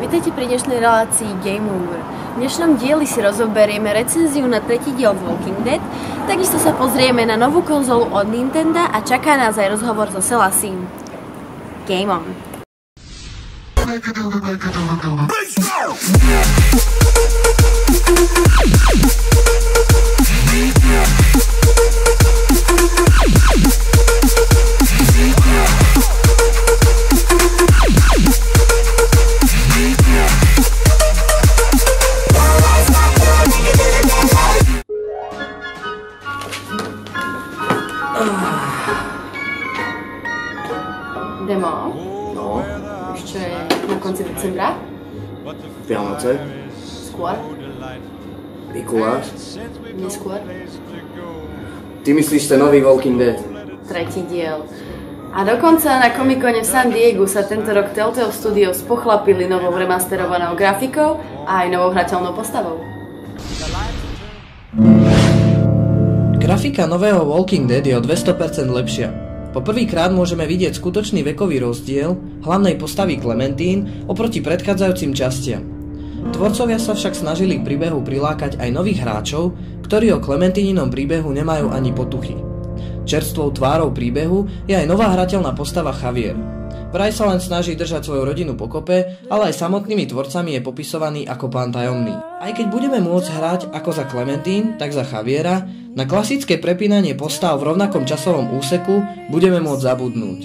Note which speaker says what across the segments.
Speaker 1: Vítajte pri dnešnej relácii Game Over. V dnešnom dieli si rozoberieme recenziu na tretí diel z Walking Dead, takisto sa pozrieme na novú konzolu od Nintendo a čaká nás aj rozhovor so Selassim. Game on! Demo?
Speaker 2: No,
Speaker 1: Ešte na konci decembra?
Speaker 2: Vianoce,
Speaker 1: Skôr?
Speaker 2: Mikuláš.
Speaker 1: Neskôr?
Speaker 2: Ty myslíš ten nový Walking Dead?
Speaker 1: Tretí diel. A dokonca na Comic-Cone v San Diegu sa tento rok Telltale Studios pochlapili novou remasterovanou grafikou a aj novou hrateľnou postavou.
Speaker 3: Grafika nového Walking Dead je o 200% lepšia. Po prvýkrát môžeme vidieť skutočný vekový rozdiel hlavnej postavy Clementine oproti predchádzajúcim častiam. Tvorcovia sa však snažili k príbehu prilákať aj nových hráčov, ktorí o Clementininom príbehu nemajú ani potuchy. Čerstvou tvárou príbehu je aj nová hrateľná postava Javier. Vraj sa len snaží držať svoju rodinu pokope, ale aj samotnými tvorcami je popisovaný ako pán tajomný. Aj keď budeme môcť hrať ako za Clementine, tak za Javiera, na klasické prepínanie postav v rovnakom časovom úseku budeme môcť zabudnúť.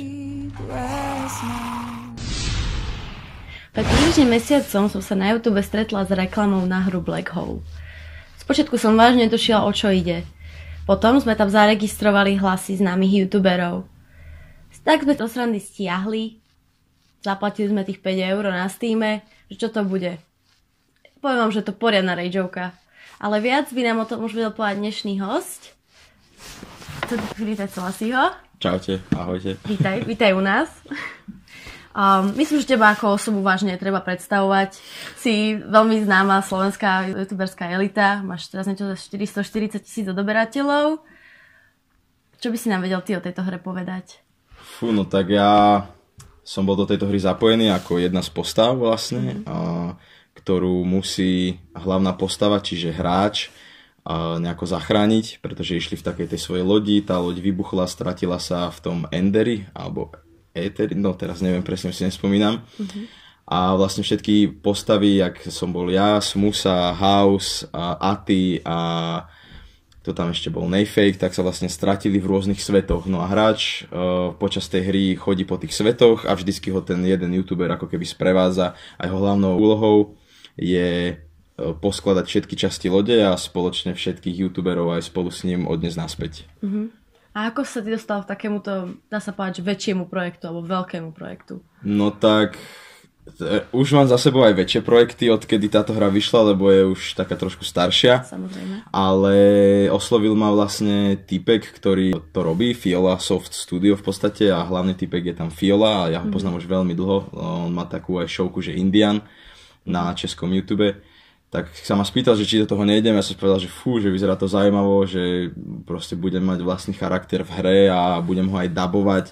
Speaker 1: Pred približne mesiacom som sa na YouTube stretla s reklamou na hru Black Hole. Spočiatku som vážne netušila, o čo ide. Potom sme tam zaregistrovali hlasy známych youtuberov. Tak sme to srandy stiahli, zaplatili sme tých 5 € na Steame, že čo to bude. Poviem vám, že to poriadna rageovka. Ale viac by nám o tom už vedel povedať dnešný host. Chcem privítať Selassiho.
Speaker 4: Čaute, ahojte.
Speaker 1: Vítaj u nás. Myslím, že teba ako osobu vážne treba predstavovať. Si veľmi známa slovenská youtuberská elita. Máš teraz niečo za 440 000 odoberateľov. Čo by si nám vedel ty o tejto hre povedať?
Speaker 4: No tak ja som bol do tejto hry zapojený ako jedna z postav vlastne, ktorú musí hlavná postava, čiže hráč, nejako zachrániť, pretože išli v takej tej svojej lodi, tá loď vybuchla, stratila sa v tom Enderi, alebo Éteri, no teraz neviem presne, si nespomínam. A vlastne všetky postavy, jak som bol ja, Smusa, House, Ati a to tam ešte bol Nayfake, tak sa vlastne stratili v rôznych svetoch. No a hráč počas tej hry chodí po tých svetoch a vždycky ho ten jeden youtuber ako keby sprevádza a jeho hlavnou úlohou je poskladať všetky časti lode a spoločne všetkých youtuberov aj spolu s ním odniesť naspäť.
Speaker 1: A ako sa ty dostal v takémuto, dá sa povedať, väčšiemu projektu alebo veľkému projektu?
Speaker 4: No tak už mám za sebou aj väčšie projekty, odkedy táto hra vyšla, lebo je už taká trošku staršia.
Speaker 1: Samozrejme.
Speaker 4: Ale oslovil ma vlastne typek, ktorý to robí, Fiola Soft Studio v podstate, a hlavný typek je tam Fiola a ja ho poznám už veľmi dlho. On má takú aj showku, že Indian na českom YouTube. Tak sa ma spýtal, že či do toho nejdem, ja som povedal, že že vyzerá to zaujímavo, že proste budem mať vlastný charakter v hre a budem ho aj dabovať.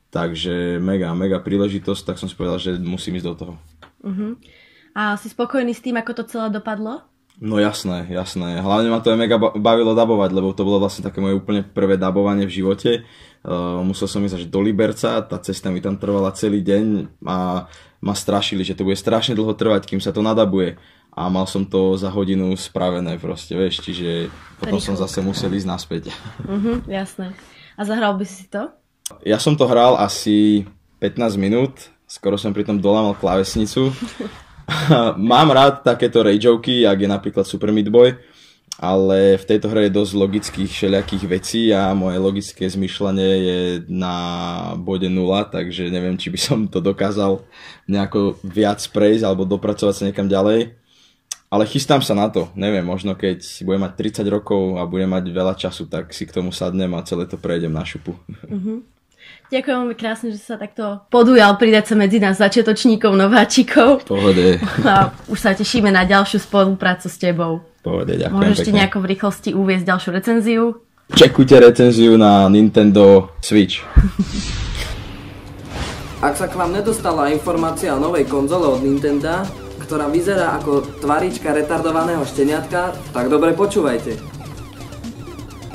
Speaker 4: Takže mega príležitosť, tak som si povedal, že musím ísť do toho.
Speaker 1: A si spokojný s tým, ako to celé dopadlo?
Speaker 4: No jasné. Hlavne ma to aj mega bavilo dabovať, lebo to bolo vlastne také moje úplne prvé dabovanie v živote. Musel som ísť až do Liberca, tá cesta mi tam trvala celý deň a ma strašili, že to bude strašne dlho trvať, kým sa to nadabuje. A mal som to za hodinu spravené proste, vieš, čiže potom som zase musel ísť naspäť.
Speaker 1: Jasné. A zahral by si to?
Speaker 4: Ja som to hral asi 15 minút, skoro som pritom dolámal klávesnicu. Mám rád takéto rageovky, jak je napríklad Super Meat Boy, ale v tejto hre je dosť logických všelijakých vecí a moje logické zmýšľanie je na bode 0, takže neviem, či by som to dokázal nejako viac prejsť alebo dopracovať sa niekam ďalej. Ale chystám sa na to, neviem, možno keď budem mať 30 rokov a budem mať veľa času, tak si k tomu sadnem a celé to prejdem na šupu.
Speaker 1: Ďakujem veľmi krásne, že sa takto podujal pridať sa medzi nás začiatočníkov, nováčikov.
Speaker 4: Pohode.
Speaker 1: A už sa tešíme na ďalšiu spoluprácu s tebou.
Speaker 4: Pohode, ďakujem.
Speaker 1: Môžeš ešte nejako v rýchlosti uviesť ďalšiu recenziu?
Speaker 4: Čekujte recenziu na Nintendo Switch.
Speaker 2: Ak sa k vám nedostala informácia o novej konzole od Nintendo, ktorá vyzerá ako tvarička retardovaného šteniatka, tak dobre počúvajte.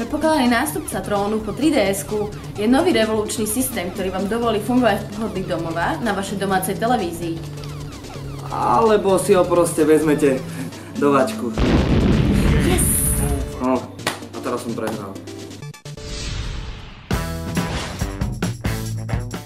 Speaker 1: Predpokladaný nástupca trónu po 3DS-ku je nový revolučný systém, ktorý vám dovolí fungovať v pohodlí domova na vašej domácej televízii.
Speaker 2: Alebo si ho proste vezmete do vačku.
Speaker 1: Yes!
Speaker 2: No, a teraz som prehral.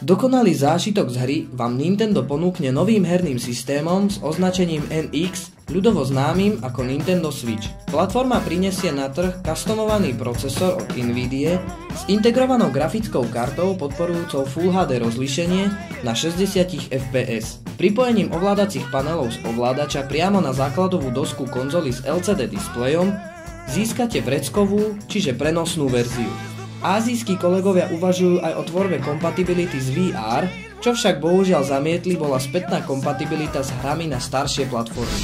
Speaker 3: Dokonalý zážitok z hry vám Nintendo ponúkne novým herným systémom s označením NX, ľudovo známym ako Nintendo Switch. Platforma prinesie na trh customovaný procesor od Nvidia s integrovanou grafickou kartou podporujúcou Full HD rozlíšenie na 60 fps. Pripojením ovládacích panelov z ovládača priamo na základovú dosku konzoly s LCD displejom získate vreckovú, čiže prenosnú verziu. Ázijskí kolegovia uvažujú aj o tvorbe kompatibility z VR, čo však bohužiaľ zamietli, bola spätná kompatibilita s hrami na staršie platformy.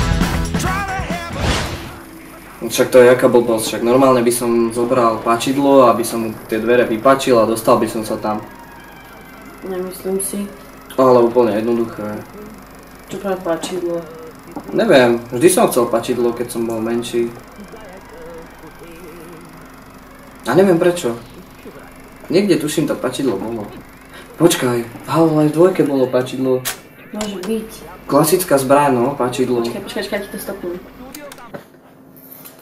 Speaker 2: Však to je jaká blbosť, však normálne by som zobral páčidlo, aby som mu tie dvere vypačil a dostal by som sa tam.
Speaker 5: Nemyslím si.
Speaker 2: Ale úplne jednoduché.
Speaker 5: Čo práve páčidlo?
Speaker 2: Neviem, vždy som chcel páčidlo, keď som bol menší. A neviem prečo. Niekde tuším to páčidlo bolo. Počkaj, v Half-Life 2 bolo páčidlo.
Speaker 5: Môže byť.
Speaker 2: Klasická zbraň, no, páčidlo.
Speaker 5: Počkaj, ti to stopnú.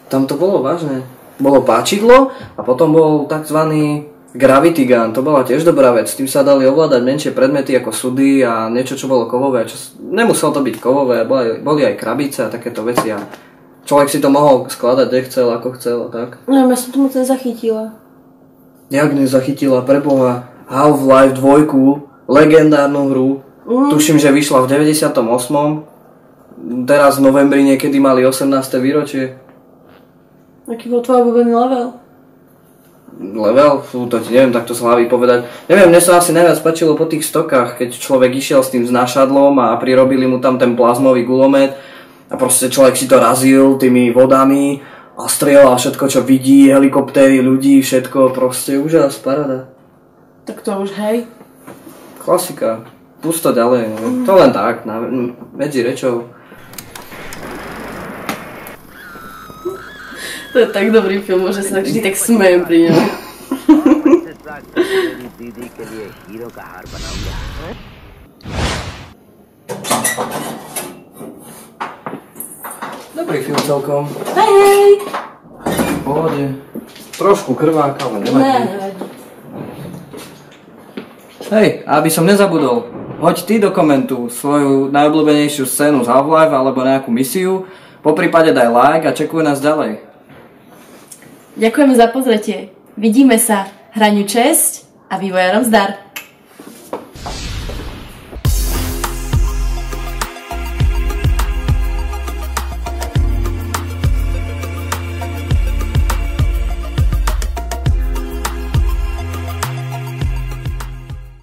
Speaker 2: Tam to bolo vážne. Bolo páčidlo a potom bol takzvaný Gravity Gun. To bola tiež dobrá vec. S tým sa dali ovládať menšie predmety ako sudy a niečo, čo bolo kovové. Nemuselo to byť kovové, boli aj krabice a takéto veci. A človek si to mohol skladať, kde chcel, ako chcel a tak.
Speaker 5: Neviem, ja som to moc nezachytila.
Speaker 2: Jak nezachytila, preboha, Half-Life 2, legendárnu hru. Tuším, že vyšla v 98. Teraz v novembri niekedy mali 18. výročie.
Speaker 5: Aký bol tvoj obľúbený level?
Speaker 2: Level? Fú, to ti neviem takto z hlavy povedať. Neviem, mne sa asi najviac páčilo po tých stokách, keď človek išiel s tým znášadlom a prirobili mu tam ten plazmový gulomet a proste človek si to razil tými vodami a strieľal všetko, čo vidí, helikoptéry, ľudí, všetko, proste úžas, paráda.
Speaker 5: Tak to už hej.
Speaker 2: Klasika. Pust to ďalej, no. To len tak, medzi rečou.
Speaker 5: To je tak dobrý film, že sa vždy tak smejem pri ňom.
Speaker 2: Dobrý film celkom.
Speaker 5: Hej!
Speaker 2: V pohode. Trošku krvák, ale nevadí.
Speaker 5: Nevadí.
Speaker 2: Hej, aby som nezabudol, hoď ty do komentu svoju najobľúbenejšiu scénu z Half-Life alebo nejakú misiu, poprípade daj like a čekuj nás ďalej.
Speaker 1: Ďakujeme za pozretie. Vidíme sa. Hraniu česť a vývojárom zdar.